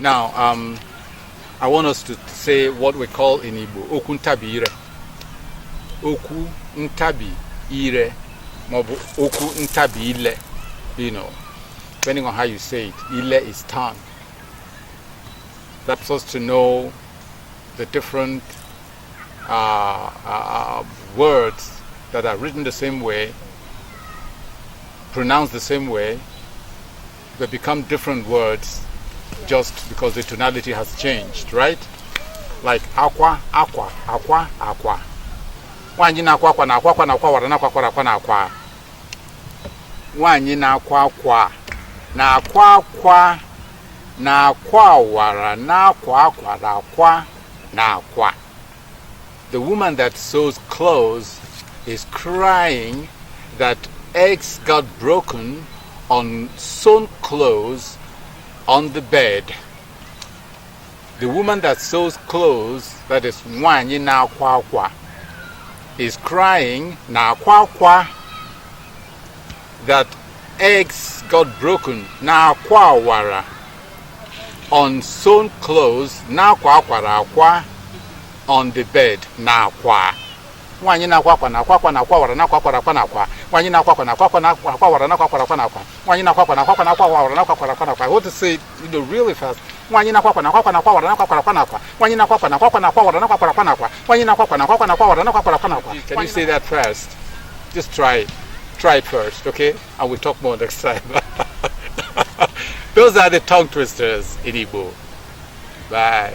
Now, I want us to say what we call in Igbo, Okwu ntabi ire. Okwu ntabi ire. Okwu ntabi ile. You know, depending on how you say it. Ile is tongue. That's us to know the different words that are written the same way, pronounced the same way, but become different words just because the tonality has changed, right? Like Akwa, Akwa, Akwa, Akwa. Wanyi na akwa na akwa na akwa wara na akwa akwa na akwa. Wanyi na akwa na akwa na akwa wara na akwa na akwa. The woman that sews clothes is crying that eggs got broken on sewn clothes on the bed. The woman that sews clothes, that is nwanyi na akwa, is crying na akwa that eggs got broken na akwa wara on sewn clothes na akwa on the bed na akwa. Wanyi na akwa na akwa na akwa wara na akwa na akwa. Wanyi na akwa na akwa na akwa wara na akwa na akwa. Wanyi na akwa na akwa wara na akwa na akwa. I want to say it, really fast. Wanyi na akwa na akwa wara na akwa na akwa. Wanyi na akwa na akwa wara na akwa na akwa. Wanyi na akwa na akwa wara na akwa na akwa. Can you say that fast? Just try it. Try it first, okay? And we'll talk more next time. Those are the tongue twisters in Igbo. Bye.